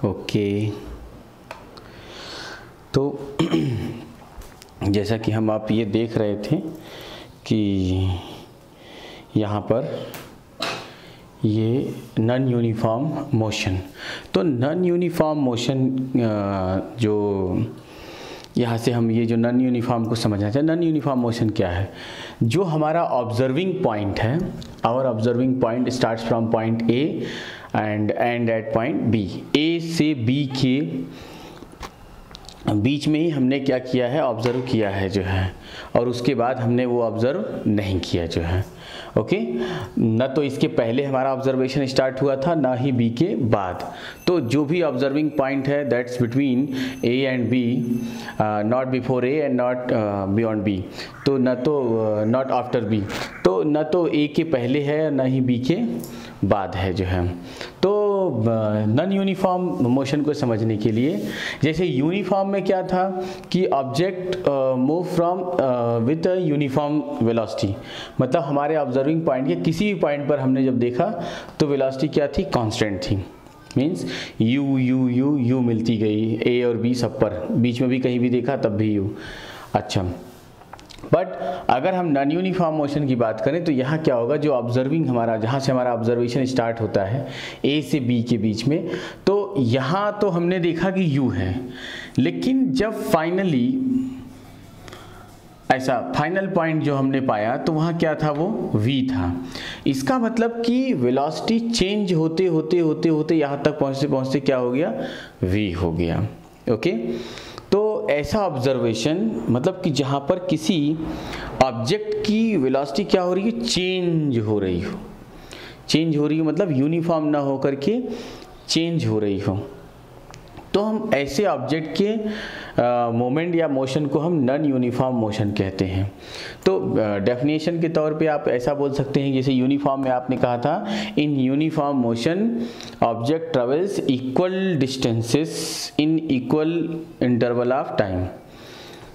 Okay, तो जैसा कि हम आप ये देख रहे थे कि यहाँ पर ये नॉन यूनिफॉर्म मोशन, तो नॉन यूनिफॉर्म मोशन जो यहाँ से हम ये जो नॉन यूनिफॉर्म को समझना चाहिए। नॉन यूनिफॉर्म मोशन क्या है? जो हमारा ऑब्जर्विंग पॉइंट है, our observing point starts from point A and end at point B. A से बी के बीच में ही हमने क्या किया है, ऑब्ज़र्व किया है जो है, और उसके बाद हमने वो ऑब्ज़र्व नहीं किया जो है। ओके, न तो इसके पहले हमारा ऑब्जर्वेशन स्टार्ट हुआ था, ना ही बी के बाद। तो जो भी ऑब्जर्विंग पॉइंट है that's between A and B, not before A and not beyond B, तो न तो नॉट आफ्टर बी, तो न तो ए के पहले है ना ही बी के बाद है जो है। तो नॉन यूनिफॉर्म मोशन को समझने के लिए, जैसे यूनिफॉर्म में क्या था कि object move from with a uniform velocity, मतलब हमारे ऑब्जर्विंग पॉइंट के किसी भी पॉइंट पर हमने जब देखा तो वेलोसिटी क्या थी, कांस्टेंट थी। Means you you you you मिलती गई, ए और बी सब पर, बीच में भी कहीं भी देखा तब भी यू। अच्छा, बट अगर हम नॉन यूनिफॉर्म मोशन की बात करें तो यहाँ क्या होगा, जो ऑब्जर्विंग हमारा, जहाँ से हमारा ऑब्जर्वेशन स्टार्ट होता है ए से बी के बीच में, तो यहाँ तो हमने देखा कि यू है, लेकिन जब फाइनली ऐसा फाइनल पॉइंट जो हमने पाया तो वहाँ क्या था, वो v था। इसका मतलब कि वेलोसिटी चेंज होते होते होते होते यहाँ तक पहुँचते पहुँचते क्या हो गया, v हो गया। ओके, तो ऐसा ऑब्जर्वेशन मतलब कि जहाँ पर किसी ऑब्जेक्ट की वेलोसिटी क्या हो रही है, चेंज हो रही हो, चेंज हो रही हो मतलब यूनिफॉर्म ना हो करके चेंज हो रही हो, तो हम ऐसे ऑब्जेक्ट के मोमेंट या मोशन को हम नॉन यूनिफॉर्म मोशन कहते हैं। तो डेफिनेशन के तौर पे आप ऐसा बोल सकते हैं, जैसे यूनिफॉर्म में आपने कहा था, in uniform motion object travels equal distances in equal interval of time.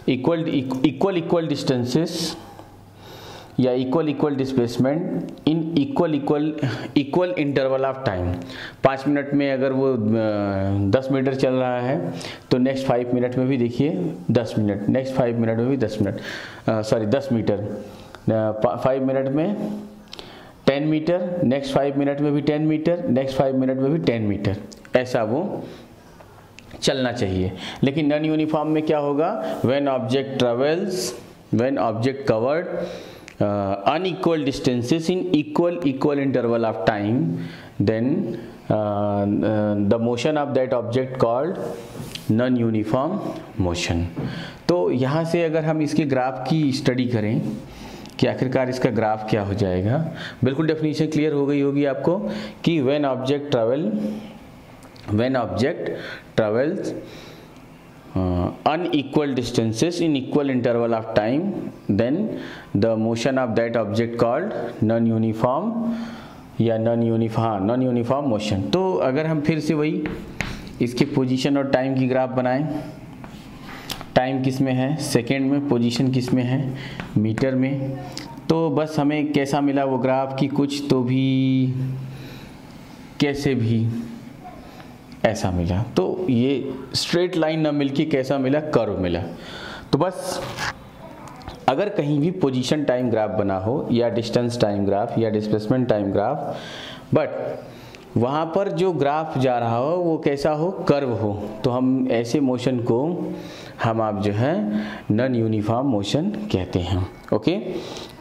Equal distances या equal displacement in equal interval of time. 5 minute में अगर वो 10 मीटर चल रहा है तो नेक्स्ट 5 मिनट में भी देखिए 10 मिनट, नेक्स्ट 5 मिनट में भी 10 मिनट, 10 मीटर, 5 मिनट में 10 मीटर, नेक्स्ट 5 मिनट में भी 10 मीटर, नेक्स्ट 5 मिनट में भी 10 मीटर, ऐसा वो चलना चाहिए। लेकिन नॉन यूनिफॉर्म में क्या होगा, when object covered unequal distances in equal interval of time, then the motion of that object called non-uniform motion। तो यहाँ से अगर हम इसके ग्राफ की स्टडी करें कि आखिरकार इसका ग्राफ क्या हो जाएगा, बिल्कुल डेफिनेशन क्लियर हो गई होगी आपको कि when object travels unequal distances in equal interval of time, then the motion of that object called non-uniform या non-uniform motion। तो अगर हम फिर से वही इसके पोजीशन और टाइम की ग्राफ बनाएं, टाइम किस में है, सेकेंड में, पोजीशन किस में है, मीटर में, तो बस हमें कैसा मिला वो ग्राफ की कुछ तो भी कैसे भी ऐसा मिला। तो ये स्ट्रेट लाइन ना मिलके कैसा मिला, कर्व मिला। तो बस अगर कहीं भी पोजीशन टाइम ग्राफ बना हो या डिस्टेंस टाइम ग्राफ या डिस्प्लेसमेंट टाइम ग्राफ, बट वहाँ पर जो ग्राफ जा रहा हो वो कैसा हो, कर्व हो, तो हम ऐसे मोशन को हम आप जो है नॉन यूनिफॉर्म मोशन कहते हैं। ओके,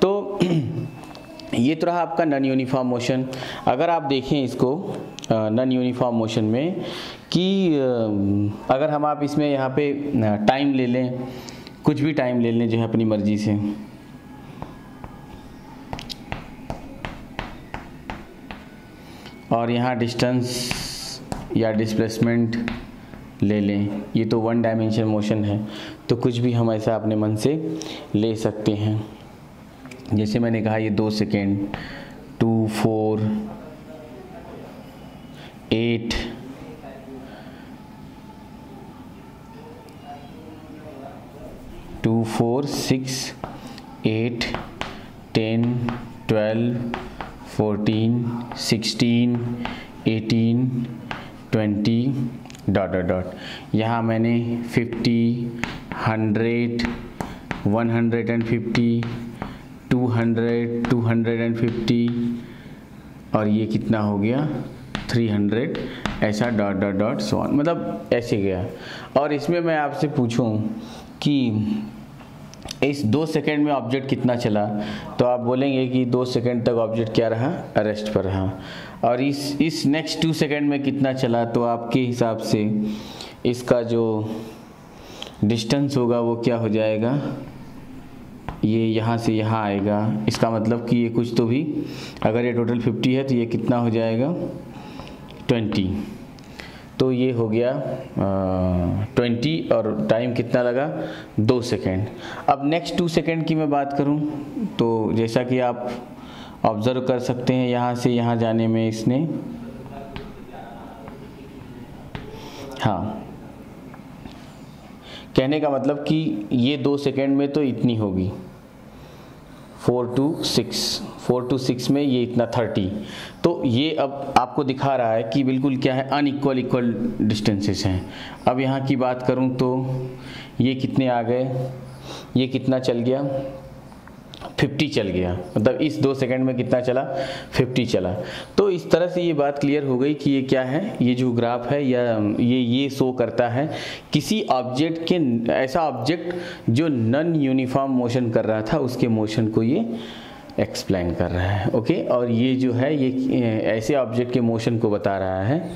तो ये तो रहा आपका नॉन यूनिफॉर्म मोशन। अगर आप देखें इसको नॉन यूनिफॉर्म मोशन में कि अगर हम आप इसमें यहाँ पे टाइम ले लें, कुछ भी टाइम ले लें जो है अपनी मर्जी से, और यहाँ डिस्टेंस या डिस्प्लेसमेंट ले लें, ये तो 1 डायमेंशन मोशन है, तो कुछ भी हम ऐसा अपने मन से ले सकते हैं। जैसे मैंने कहा ये 2 सेकेंड, 2, 4, 8, 2, 4, 6, 8, 10, 12, 14, 16, 18, 20, डॉट डॉट डॉट। यहाँ मैंने 50, 100, 150, 200, 250 और ये कितना हो गया 300, ऐसा dot dot dot so on, मतलब ऐसे गया। और इसमें मैं आपसे पूछूं कि इस 2 सेकंड में ऑब्जेक्ट कितना चला, तो आप बोलेंगे कि 2 सेकंड तक ऑब्जेक्ट क्या रहा, रेस्ट पर रहा। और इस नेक्स्ट 2 सेकंड में कितना चला, तो आपके हिसाब से इसका जो डिस्टेंस होगा वो क्या हो जाएगा, ये यहाँ से यहाँ आएगा। इसका मतलब कि ये कुछ तो भी, अगर ये टोटल 50 है तो ये कितना हो जाएगा 20, तो ये हो गया 20 और टाइम कितना लगा 2 सेकेंड। अब नेक्स्ट 2 सेकेंड की मैं बात करूं तो जैसा कि आप ऑब्जर्व कर सकते हैं, यहाँ से यहाँ जाने में इसने, हाँ, कहने का मतलब कि ये 2 सेकेंड में तो इतनी होगी 4 to 6 में ये इतना 30। तो ये अब आपको दिखा रहा है कि बिल्कुल क्या है, अनइक्वल इक्वल डिस्टेंसेस हैं। अब यहाँ की बात करूँ तो ये कितने आ गए, ये कितना चल गया 50 चल गया, मतलब इस 2 सेकंड में कितना चला 50 चला। तो इस तरह से ये बात क्लियर हो गई कि ये क्या है, ये जो ग्राफ है या ये शो करता है किसी ऑब्जेक्ट के, ऐसा ऑब्जेक्ट जो नॉन यूनिफॉर्म मोशन कर रहा था उसके मोशन को ये एक्सप्लेन कर रहा है। ओके, और ये जो है ये ऐसे ऑब्जेक्ट के मोशन को बता रहा है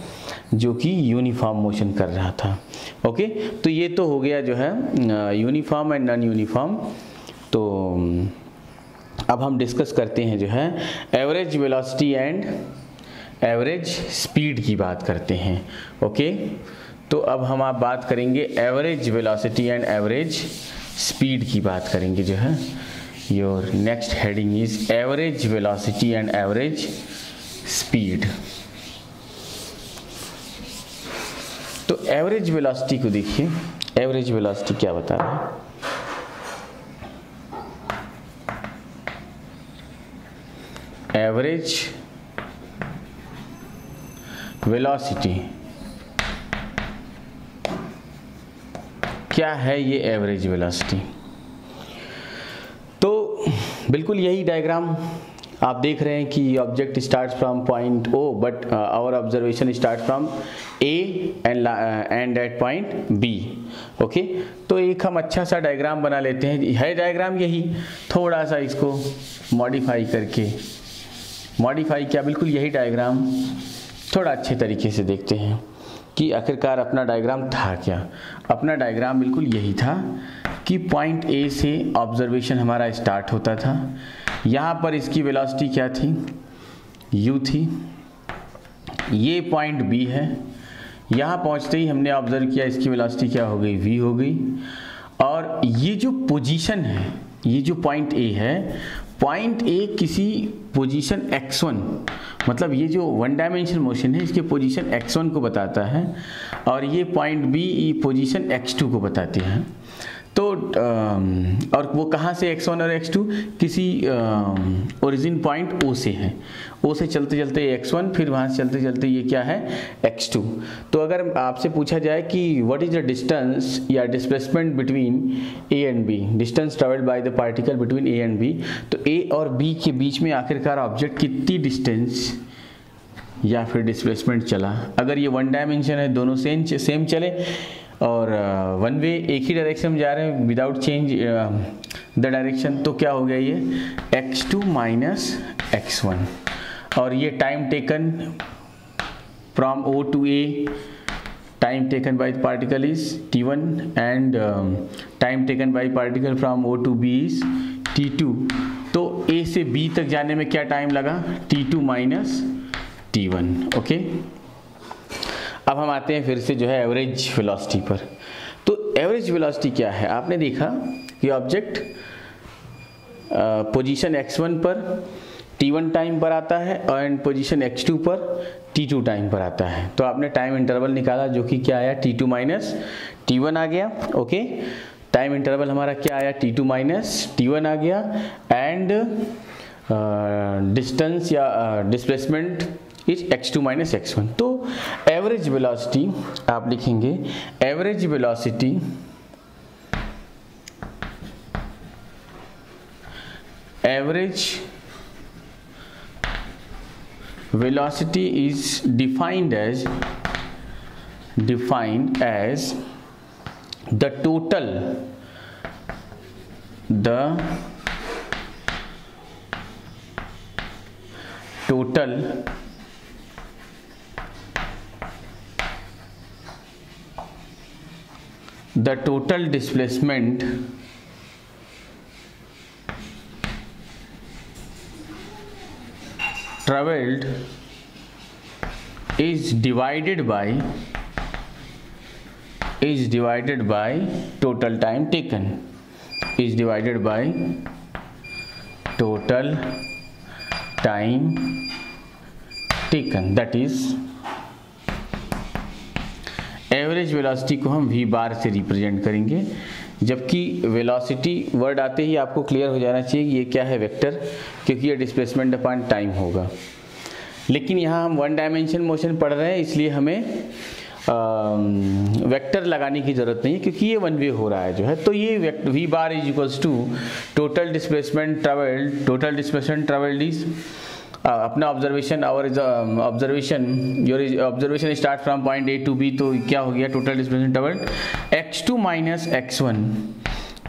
जो कि यूनिफॉर्म मोशन कर रहा था। ओके, तो ये तो हो गया जो है यूनिफॉर्म एंड नॉन यूनिफॉर्म। तो अब हम डिस्कस करते हैं जो है average velocity and average speed की बात करते हैं। ओके, तो अब हम आप बात करेंगे average velocity and average speed की बात करेंगे जो है। Your next heading is average velocity and average speed. तो एवरेज वेलोसिटी को देखिए, एवरेज वेलोसिटी क्या बता रहा है, एवरेज वेलोसिटी क्या है, ये एवरेज वेलोसिटी। तो बिल्कुल यही डायग्राम आप देख रहे हैं कि object starts from point O but our observation start from A and at point B। Okay, तो एक हम अच्छा सा डायग्राम बना लेते हैं, है डायग्राम यही, थोड़ा सा इसको मॉडिफाई करके, मॉडिफाई क्या, बिल्कुल यही डायग्राम थोड़ा अच्छे तरीके से देखते हैं कि आखिरकार अपना डायग्राम था क्या। अपना डायग्राम बिल्कुल यही था कि पॉइंट A से ऑब्जर्वेशन हमारा स्टार्ट होता था, यहाँ पर इसकी वेलोसिटी क्या थी, u थी, ये पॉइंट B है, यहाँ पहुँचते ही हमने ऑब्जर्व किया इसकी वेलोसिटी क्या हो गई, v हो गई। और ये जो पोजीशन है, ये जो पॉइंट A है, पॉइंट A किसी पोजीशन x1, मतलब ये जो 1 डायमेंशनल मोशन है इसके पोजीशन x1 को बताता है, और ये पॉइंट B पोजीशन x2 को बताते हैं। तो और वो कहाँ से x1 और x2, किसी ओरिजिन पॉइंट O से है, O से चलते चलते x1, फिर वहाँ से चलते चलते ये क्या है x2। तो अगर आपसे पूछा जाए कि व्हाट इज द डिस्टेंस या displacement between A and B, distance travelled by the particle between A and B, तो A और B के बीच में आखिरकार ऑब्जेक्ट कितनी डिस्टेंस या फिर डिस्प्लेसमेंट चला। अगर ये 1 डायमेंशन है, दोनों सेम चले और 1 वे एक ही डायरेक्शन में जा रहे हैं विदाउट चेंज द डायरेक्शन, तो क्या हो गया ये x2 माइनस x1। और ये time taken from O to A, time taken by particle is t1 and time taken by particle from O to B is t2। तो A से B तक जाने में क्या टाइम लगा, t2 माइनस t1। ओके, अब हम आते हैं फिर से जो है एवरेज वेलोसिटी पर। तो एवरेज वेलोसिटी क्या है, आपने देखा कि ऑब्जेक्ट पोजीशन x1 पर t1 टाइम पर आता है और पोजीशन x2 पर t2 टाइम पर आता है। तो आपने टाइम इंटरवल निकाला जो कि क्या आया, t2 माइनस t1 आ गया। ओके, टाइम इंटरवल हमारा क्या आया, t2 माइनस t1 आ गया, एंड डिस्टेंस या displacement is x2 minus x1। तो एवरेज वेलोसिटी आप लिखेंगे average velocity is defined as the total displacement traveled is divided by total time taken, is divided by total time taken, that is average velocity को हम v बार से represent करेंगे, जबकि velocity word आते ही आपको clear हो जाना चाहिए कि ये क्या है, वेक्टर, क्योंकि ये डिस्प्लेसमेंट अपॉन टाइम होगा। लेकिन यहाँ हम वन डायमेंशन मोशन पढ़ रहे हैं, इसलिए हमें वेक्टर लगाने की ज़रूरत नहीं है, क्योंकि ये वन वे हो रहा है जो है। तो ये v bar is equals to total displacement travelled is अपना observation your observation start from point A to B, तो क्या हो गया, total displacement travelled x2 minus x1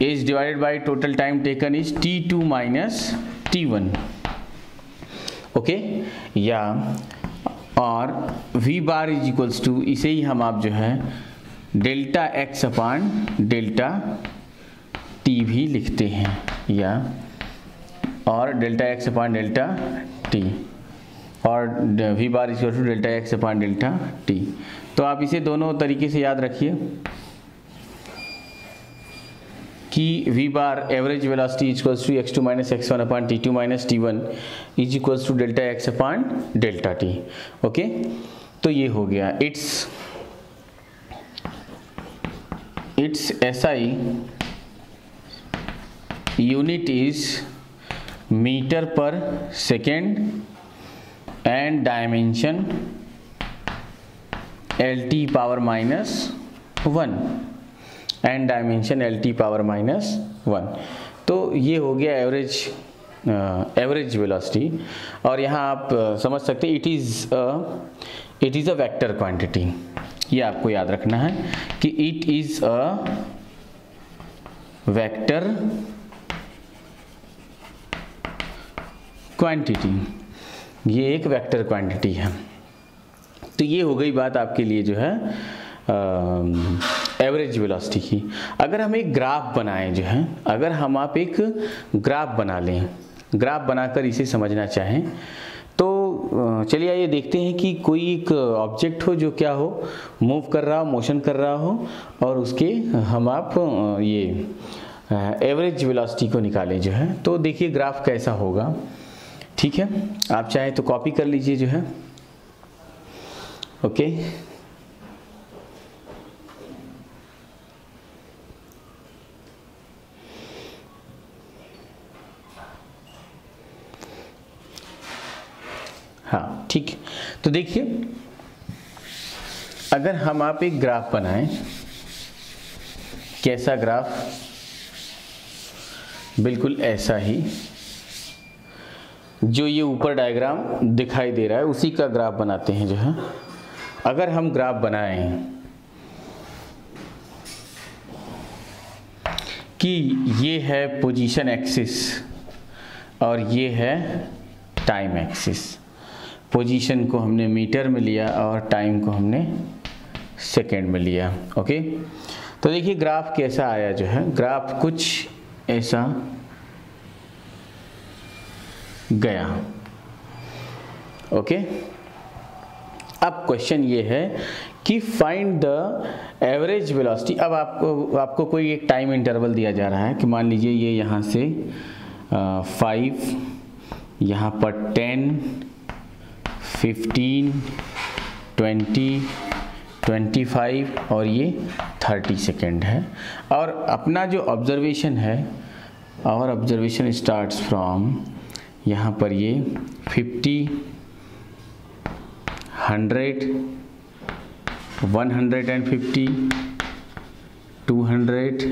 is divided by total time taken is t2 minus t1, okay. या और v bar is equals to, इसे ही हम आप जो है delta x upon delta t भी लिखते हैं, या और delta x upon delta t, और v bar is equal to delta x upon delta t। तो आप इसे दोनों तरीके से याद रखिए कि v bar average velocity is equals to x2 minus x1 upon t2 minus t1 is equals to delta x upon delta t, okay. तो ये हो गया, its SI unit is metre per second and dimension LT power minus 1 and dimension LT power minus 1। तो ये हो गया average velocity. और यहाँ आप समझ सकते हैं it is a vector quantity, ये आपको याद रखना है कि it is a vector quantity, ये एक वेक्टर क्वांटिटी है। तो ये हो गई बात आपके लिए जो है एवरेज वेलोसिटी की। अगर हम एक ग्राफ बनाएं जो है, अगर हम आप एक ग्राफ बना लें, ग्राफ बनाकर इसे समझना चाहें, तो चलिए आइए देखते हैं कि कोई एक ऑब्जेक्ट हो जो क्या हो, मूव कर रहा हो, मोशन कर रहा हो, और उसके हम आप ये एवरेज वेलोसिटी को निकालें जो है। तो देखिए ग्राफ कैसा होगा, ठीक है। आप चाहे तो कॉपी कर लीजिए जो है, ओके। हाँ ठीक। तो देखिए अगर हम आप एक ग्राफ बनाएं, कैसा ग्राफ, बिल्कुल ऐसा ही जो ये ऊपर डायग्राम दिखाई दे रहा है उसी का ग्राफ बनाते हैं जो है। अगर हम ग्राफ बनाएं कि ये है पोजीशन एक्सिस और ये है टाइम एक्सिस, पोजीशन को हमने मीटर में लिया और टाइम को हमने सेकेंड में लिया, ओके। तो देखिए ग्राफ कैसा आया जो है, ग्राफ कुछ ऐसा गया, ओके। अब क्वेश्चन ये है कि फाइंड द एवरेज वेलोसिटी। अब आपको कोई एक टाइम इंटरवल दिया जा रहा है कि मान लीजिए ये यहाँ से 5, यहाँ पर 10, 15, 20, 25 और ये 30 सेकेंड है। और अपना जो ऑब्जर्वेशन है, और ऑब्जर्वेशन स्टार्ट्स फ्रॉम यहाँ पर ये 50, 100, 150, 200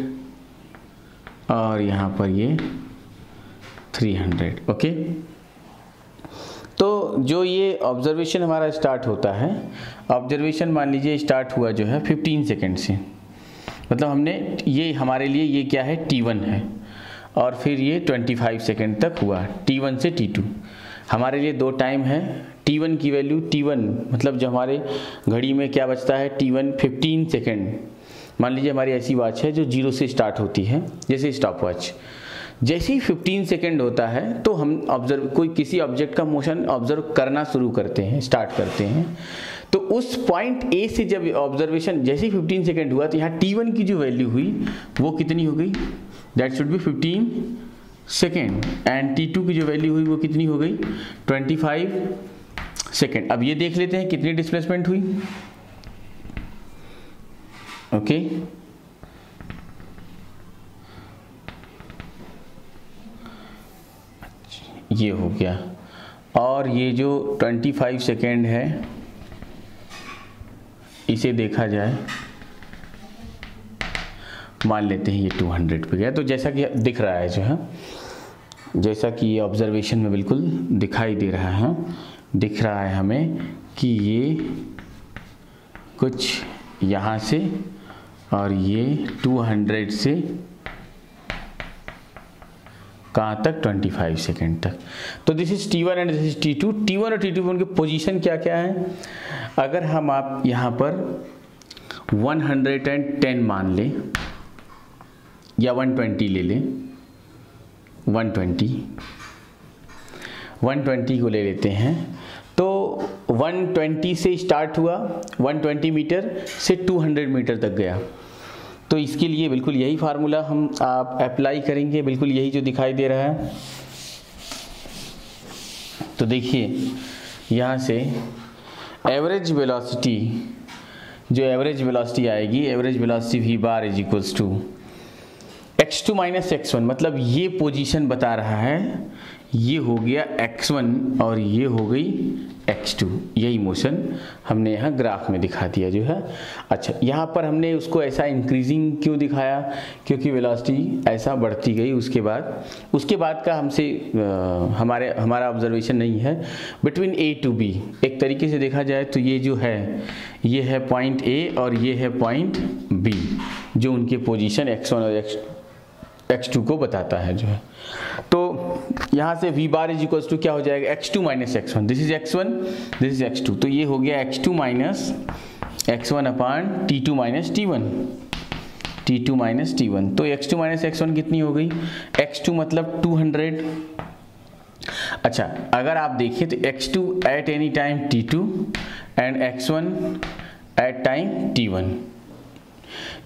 और यहाँ पर ये 300। ओके, तो जो ये ऑब्जर्वेशन हमारा स्टार्ट होता है, ऑब्जर्वेशन मान लीजिए स्टार्ट हुआ जो है 15 सेकेंड से, मतलब हमने ये हमारे लिए ये क्या है T1 है, और फिर ये 25 सेकेंड तक हुआ T1 से T2। हमारे लिए दो टाइम है, T1 की वैल्यू T1 मतलब जो हमारे घड़ी में क्या बचता है T1 15 सेकेंड। मान लीजिए हमारी ऐसी वॉच है जो 0 से स्टार्ट होती है, जैसे स्टॉप वॉच, जैसे ही 15 सेकेंड होता है तो हम किसी ऑब्जेक्ट का मोशन ऑब्जर्व करना शुरू करते हैं, स्टार्ट करते हैं। तो उस पॉइंट ए से जब ऑब्जर्वेशन जैसे ही 15 सेकेंड हुआ तो यहाँ T1 की जो वैल्यू हुई वो कितनी हो गई, that should be 15 second, and T2 की जो वैल्यू हुई वो कितनी हो गई 25 सेकेंड। अब ये देख लेते हैं कितनी डिस्प्लेसमेंट हुई। ओके, ये हो गया, और ये जो 25 सेकेंड है इसे देखा जाए, मान लेते हैं ये 200 पे गया। तो जैसा कि दिख रहा है जो है, जैसा कि ये ऑब्जर्वेशन में बिल्कुल दिखाई दे रहा है, दिख रहा है हमें कि ये कुछ यहाँ से और ये 200 से कहाँ तक 25 सेकेंड तक। तो this is T1 and this is T2। T1 और T2 उनकी पोजीशन क्या क्या है, अगर हम आप यहाँ पर 110 मान लें या 120 ले लें, 120 को ले लेते हैं, तो 120 से स्टार्ट हुआ, 120 मीटर से 200 मीटर तक गया। तो इसके लिए बिल्कुल यही फार्मूला हम आप अप्लाई करेंगे, बिल्कुल यही जो दिखाई दे रहा है। तो देखिए यहाँ से एवरेज वेलोसिटी, जो एवरेज वेलोसिटी आएगी, average velocity V bar is equals to x2 minus x1, मतलब ये पोजीशन बता रहा है, ये हो गया x1 और ये हो गई x2। यही मोशन हमने यहाँ ग्राफ में दिखा दिया जो है। अच्छा, यहाँ पर हमने उसको ऐसा इंक्रीजिंग क्यों दिखाया, क्योंकि वेलोसिटी ऐसा बढ़ती गई। उसके बाद का हमसे हमारा ऑब्जर्वेशन नहीं है बिटवीन A टू B। एक तरीके से देखा जाए तो ये जो है, ये है पॉइंट A और ये है पॉइंट B, जो उनके पोजीशन x1 और x2 को बताता है जो है। तो यहाँ से v bar is equals to क्या हो जाएगा, x2 minus x1, this is x1, this is x2। तो ये हो गया x2 माइनस x1 अपान T2 minus T1, T2 minus T1। तो x2 माइनस x1 कितनी हो गई, x2 मतलब 200। अच्छा, अगर आप देखिए तो x2 at any time T2 and x1 at time T1।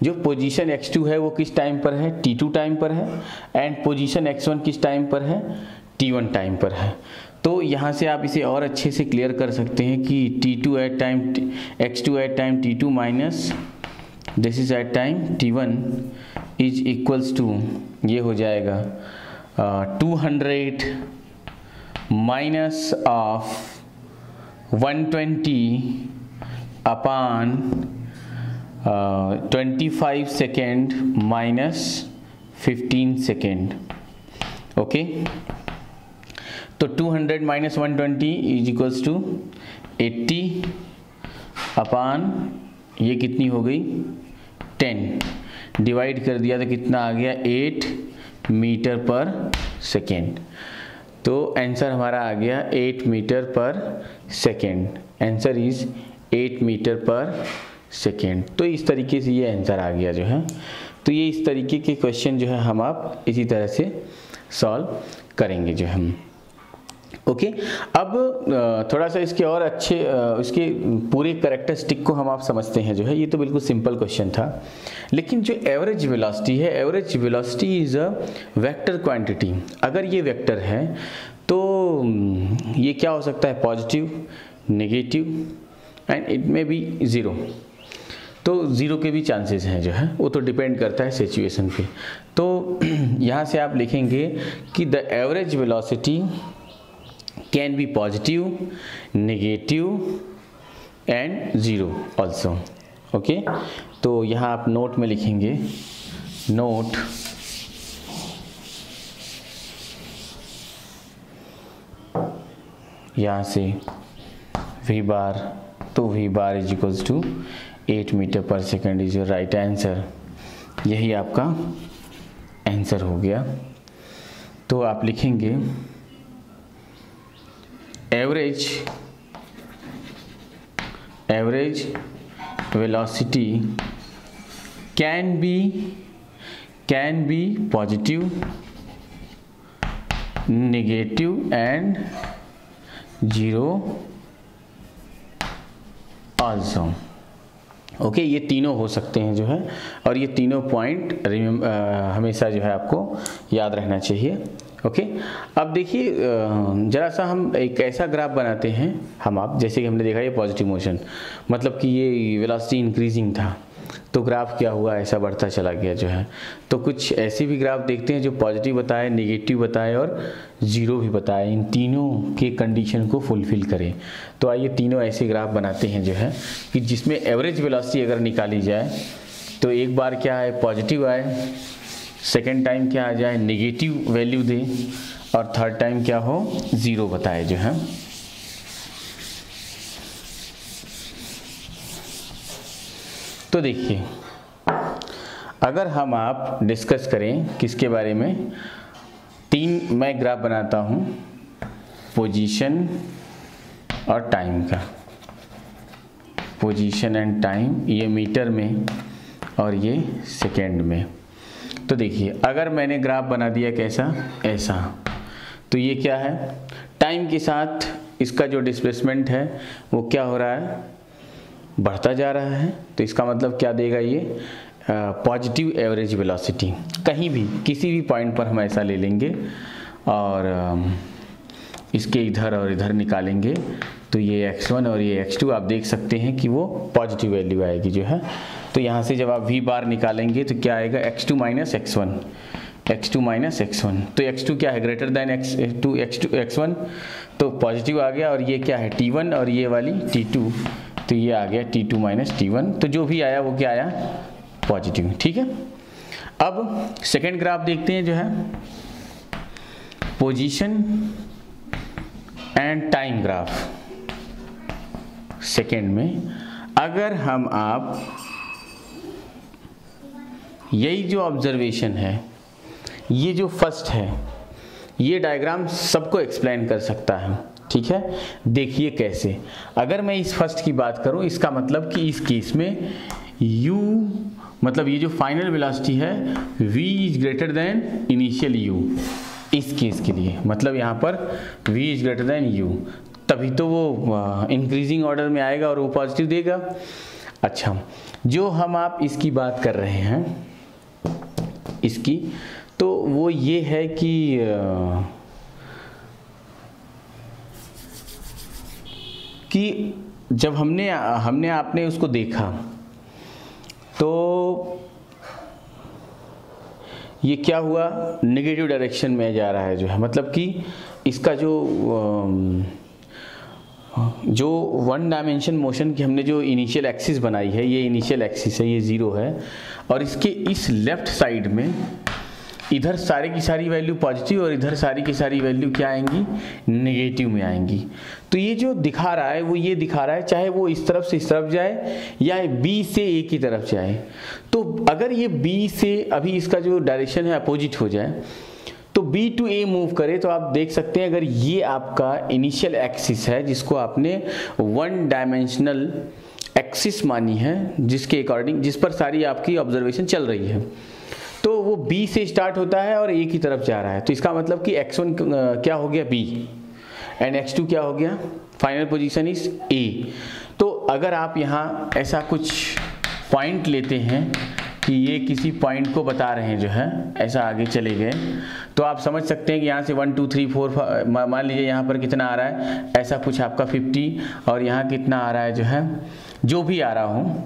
जो पोजीशन x2 है वो किस टाइम पर है, T2 टाइम पर है, एंड पोजीशन x1 किस टाइम पर है, T1 टाइम पर है। तो यहाँ से आप इसे और अच्छे से क्लियर कर सकते हैं कि T2 at time x2 at time T2 minus this is at time T1 is equals to, ये हो जाएगा 200 minus of 120 upon 25 second minus 15 second. Okay, तो 200 minus 120 is equals to 80 upon ये कितनी हो गई 10, डिवाइड कर दिया तो कितना आ गया 8 मीटर पर सेकेंड। तो आंसर हमारा आ गया 8 metre per second. Answer is 8 metre per second. तो इस तरीके से ये आंसर आ गया जो है। तो ये इस तरीके के क्वेश्चन जो है हम आप इसी तरह से सॉल्व करेंगे जो हम। ओके, अब थोड़ा सा इसके और अच्छे इसके पूरे कैरेक्टरिस्टिक को हम आप समझते हैं जो है। ये तो बिल्कुल सिंपल क्वेश्चन था, लेकिन जो एवरेज वेलोसिटी है, average velocity is a vector quantity. अगर ये वेक्टर है तो ये क्या हो सकता है, positive, negative and it may be zero. तो ज़ीरो के भी चांसेस हैं जो है, वो तो डिपेंड करता है सिचुएशन पे। तो यहाँ से आप लिखेंगे कि the average velocity can be positive, negative and zero also. Okay, तो यहाँ आप नोट में लिखेंगे, नोट यहाँ से v बार, तो v bar is equals to 8 metre per second is your right answer. यही आपका आंसर हो गया। तो आप लिखेंगे average velocity can be positive, negative and zero also. Okay, ये तीनों हो सकते हैं जो है, और ये तीनों पॉइंट हमेशा जो है आपको याद रहना चाहिए। ओके, अब देखिए जरा सा हम एक ऐसा ग्राफ बनाते हैं हम आप, जैसे कि हमने देखा ये पॉजिटिव मोशन, मतलब कि ये वेलोसिटी इंक्रीजिंग था, तो ग्राफ क्या हुआ, ऐसा बढ़ता चला गया जो है। तो कुछ ऐसे भी ग्राफ देखते हैं जो पॉजिटिव बताए, नेगेटिव बताए और जीरो भी बताए, इन तीनों के कंडीशन को फुलफिल करें। तो आइए तीनों ऐसे ग्राफ बनाते हैं जो है कि जिसमें एवरेज वेलोसिटी अगर निकाली जाए तो एक बार क्या है पॉजिटिव आए, सेकेंड टाइम क्या आ जाए नेगेटिव वैल्यू दे, और थर्ड टाइम क्या हो ज़ीरो बताए जो है। तो देखिए अगर हम आप डिस्कस करें किसके बारे में, तीन मैं ग्राफ बनाता हूं, पोजीशन और टाइम का, पोजीशन एंड टाइम, ये मीटर में और ये सेकेंड में। तो देखिए अगर मैंने ग्राफ बना दिया कैसा, ऐसा, तो ये क्या है, टाइम के साथ इसका जो डिस्प्लेसमेंट है वो क्या हो रहा है, बढ़ता जा रहा है। तो इसका मतलब क्या देगा ये, पॉजिटिव एवरेज वेलोसिटी। कहीं भी किसी भी पॉइंट पर हम ऐसा ले लेंगे और इसके इधर और इधर निकालेंगे, तो ये x1 और ये x2 आप देख सकते हैं कि वो पॉजिटिव वैल्यू आएगी जो है। तो यहाँ से जब आप v बार निकालेंगे तो क्या आएगा, x2 minus x1, x2 minus x1, तो x2 क्या है, ग्रेटर देन x1, तो पॉजिटिव आ गया, और ये क्या है t1 और ये वाली t2, तो ये आ गया t2 माइनस t1, तो जो भी आया वो क्या आया, पॉजिटिव। ठीक है, अब सेकेंड ग्राफ देखते हैं जो है, position and time graph. Second में अगर हम आप यही जो ऑब्जर्वेशन है, ये जो फर्स्ट है, ये डायग्राम सबको एक्सप्लेन कर सकता है। ठीक है, देखिए कैसे, अगर मैं इस फर्स्ट की बात करूं, इसका मतलब कि इस केस में u मतलब ये जो फाइनल वेलोसिटी है v is greater than initial u, इस केस के लिए मतलब यहाँ पर v is greater than u, तभी तो वो इंक्रीजिंग ऑर्डर में आएगा और वो पॉजिटिव देगा। अच्छा, जो हम आप इसकी बात कर रहे हैं इसकी, तो वो ये है कि जब हमने आपने उसको देखा तो ये क्या हुआ, नेगेटिव डायरेक्शन में जा रहा है जो है, मतलब कि इसका जो वन डायमेंशन मोशन की हमने जो इनिशियल एक्सिस बनाई है, ये इनिशियल एक्सिस है, ये ज़ीरो है, और इसके इस लेफ्ट साइड में इधर सारी की सारी वैल्यू पॉजिटिव और इधर सारी की सारी वैल्यू क्या आएंगी, नेगेटिव में आएंगी। तो ये जो दिखा रहा है वो ये दिखा रहा है, चाहे वो इस तरफ से इस तरफ जाए या B से A की तरफ जाए, तो अगर ये B से अभी इसका जो डायरेक्शन है अपोजिट हो जाए, तो B टू A मूव करे, तो आप देख सकते हैं अगर ये आपका इनिशियल एक्सिस है जिसको आपने वन डायमेंशनल एक्सिस मानी है, जिसके अकॉर्डिंग जिस पर सारी आपकी ऑब्जर्वेशन चल रही है, तो वो B से स्टार्ट होता है और A की तरफ जा रहा है। तो इसका मतलब कि x1 क्या हो गया, B, एंड x2 क्या हो गया, फाइनल पोजीशन इज A। तो अगर आप यहाँ ऐसा कुछ पॉइंट लेते हैं कि ये किसी पॉइंट को बता रहे हैं जो है, ऐसा आगे चले गए, तो आप समझ सकते हैं कि यहाँ से 1 2 3 4 मान लीजिए यहाँ पर कितना आ रहा है, ऐसा कुछ आपका 50, और यहाँ कितना आ रहा है जो है, जो भी आ रहा हो,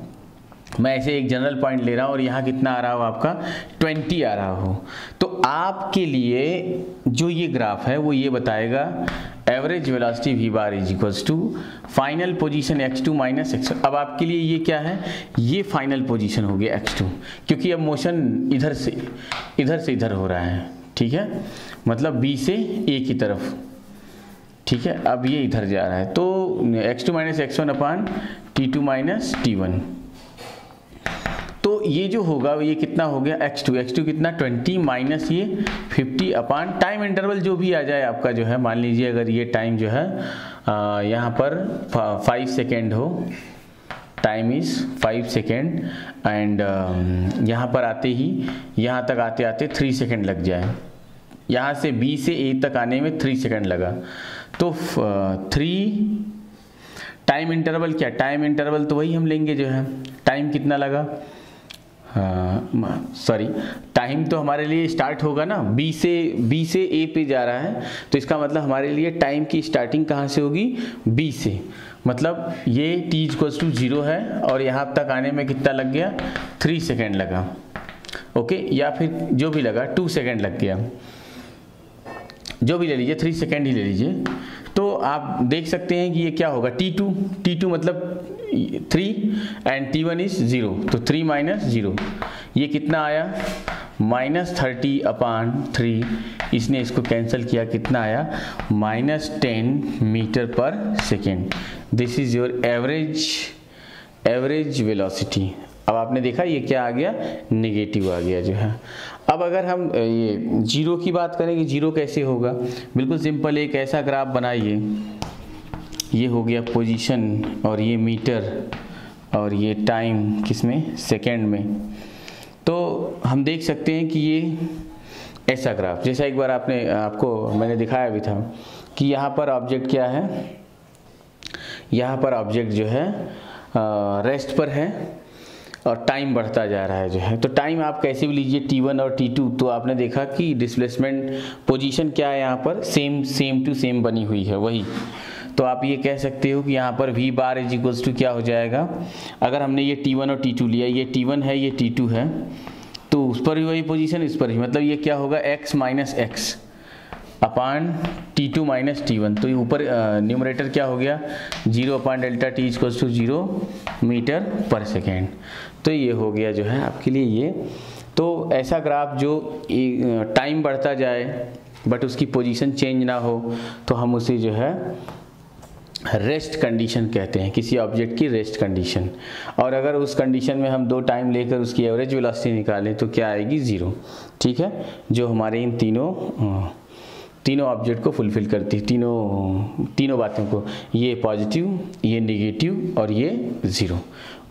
मैं ऐसे एक जनरल पॉइंट ले रहा हूँ, और यहाँ कितना आ रहा हो आपका 20 आ रहा हो, तो आपके लिए जो ये ग्राफ है वो ये बताएगा average velocity v bar is equals to final position x2 minus x1। अब आपके लिए ये क्या है, ये फाइनल पोजीशन हो गया x2, क्योंकि अब मोशन इधर से इधर हो रहा है, ठीक है, मतलब b से a की तरफ, ठीक है। अब ये इधर जा रहा है, तो x2 माइनस x1 अपान t2 माइनस t1, तो ये जो होगा ये कितना हो गया x2 कितना 20 माइनस ये 50 अपान टाइम इंटरवल जो भी आ जाए आपका जो है, मान लीजिए अगर ये टाइम जो है यहाँ पर 5 सेकेंड हो, टाइम इज़ 5 सेकेंड एंड यहाँ पर आते ही यहाँ तक आते आते 3 सेकेंड लग जाए, यहाँ से B से A तक आने में 3 सेकेंड लगा, तो 3 टाइम इंटरवल क्या, टाइम इंटरवल तो वही हम लेंगे जो है, टाइम कितना लगा, सॉरी टाइम तो हमारे लिए स्टार्ट होगा ना, B से A पे जा रहा है, तो इसका मतलब हमारे लिए टाइम की स्टार्टिंग कहाँ से होगी, B से, मतलब ये t इक्वल्स टू 0 है और यहाँ तक आने में कितना लग गया, 3 सेकेंड लगा, ओके, या फिर जो भी लगा 2 सेकेंड लग गया, जो भी ले लीजिए, 3 सेकेंड ही ले लीजिए। तो आप देख सकते हैं कि ये क्या होगा, t2 मतलब 3 एंड t1 इज 0, तो 3 माइनस 0, ये कितना आया -30 अपान 3, इसने इसको कैंसिल किया, कितना आया -10 metre per second. This is your average velocity. अब आपने देखा ये क्या आ गया, नेगेटिव आ गया जो है। अब अगर हम ये जीरो की बात करें कि जीरो कैसे होगा, बिल्कुल सिंपल, एक ऐसा ग्राफ बनाइए, ये हो गया पोजीशन और ये मीटर और ये टाइम किसमें, सेकंड में, तो हम देख सकते हैं कि ये ऐसा ग्राफ, जैसा एक बार आपको मैंने दिखाया भी था कि यहाँ पर ऑब्जेक्ट क्या है, यहाँ पर ऑब्जेक्ट जो है रेस्ट पर है और टाइम बढ़ता जा रहा है जो है, तो टाइम आप कैसे भी लीजिए t1 और t2, तो आपने देखा कि डिस्प्लेसमेंट पोजीशन क्या है, यहाँ पर सेम टू सेम बनी हुई है वही, तो आप ये कह सकते हो कि यहाँ पर v bar is equals to क्या हो जाएगा, अगर हमने ये t1 और t2 लिया, ये t1 है ये t2 है, तो उस पर भी वही पोजीशन, इस पर ही, मतलब ये क्या होगा x minus x upon t2 minus t1, तो ये ऊपर न्यूमरेटर क्या हो गया 0 अपान delta t equals to 0 metre per second, तो ये हो गया जो है आपके लिए ये। तो ऐसा ग्राफ जो टाइम बढ़ता जाए बट उसकी पोजीशन चेंज ना हो, तो हम उसे जो है रेस्ट कंडीशन कहते हैं, किसी ऑब्जेक्ट की रेस्ट कंडीशन। और अगर उस कंडीशन में हम 2 टाइम लेकर उसकी एवरेज वेलोसिटी निकालें तो क्या आएगी, 0, ठीक है, जो हमारे इन तीनों ऑब्जेक्ट को फुलफिल करती है, तीनों बातों को, ये पॉजिटिव, ये नेगेटिव और ये 0,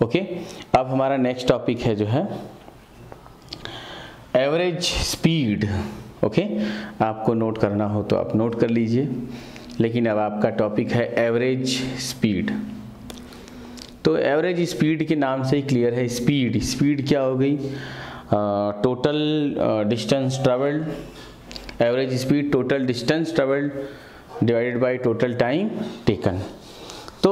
ओके। अब हमारा नेक्स्ट टॉपिक है जो है एवरेज स्पीड, ओके, आपको नोट करना हो तो आप नोट कर लीजिए, लेकिन अब आपका टॉपिक है एवरेज स्पीड। तो एवरेज स्पीड के नाम से ही क्लियर है, स्पीड क्या हो गई, total distance travelled, average speed total distance travelled divided by total time taken. तो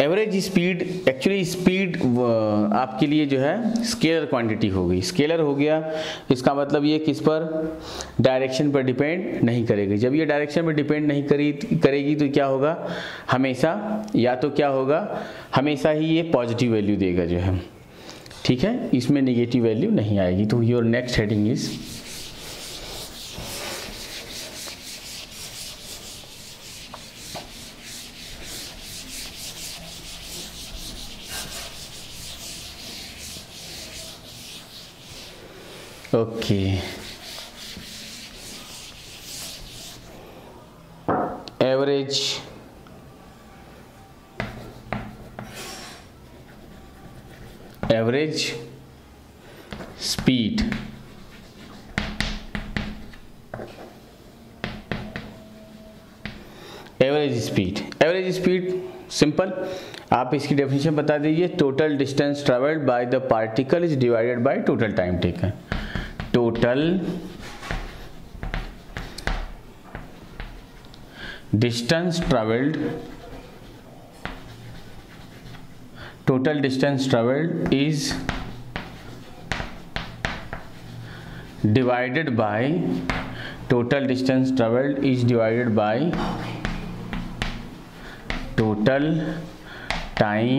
एवरेज स्पीड, एक्चुअली स्पीड आपके लिए जो है स्केलर क्वांटिटी हो गई, स्केलर हो गया, इसका मतलब ये किस पर, डायरेक्शन पर डिपेंड नहीं करेगी। जब ये डायरेक्शन पर डिपेंड नहीं करेगी तो क्या होगा, हमेशा या तो क्या होगा, हमेशा ही ये पॉजिटिव वैल्यू देगा जो है, ठीक है, इसमें नेगेटिव वैल्यू नहीं आएगी। तो your next heading is okay, average speed, average speed simple, आप इसकी डेफिनेशन बता दीजिए, total distance travelled by the particle is divided by total time taken. Total distance travelled is divided by total distance travelled is divided by total time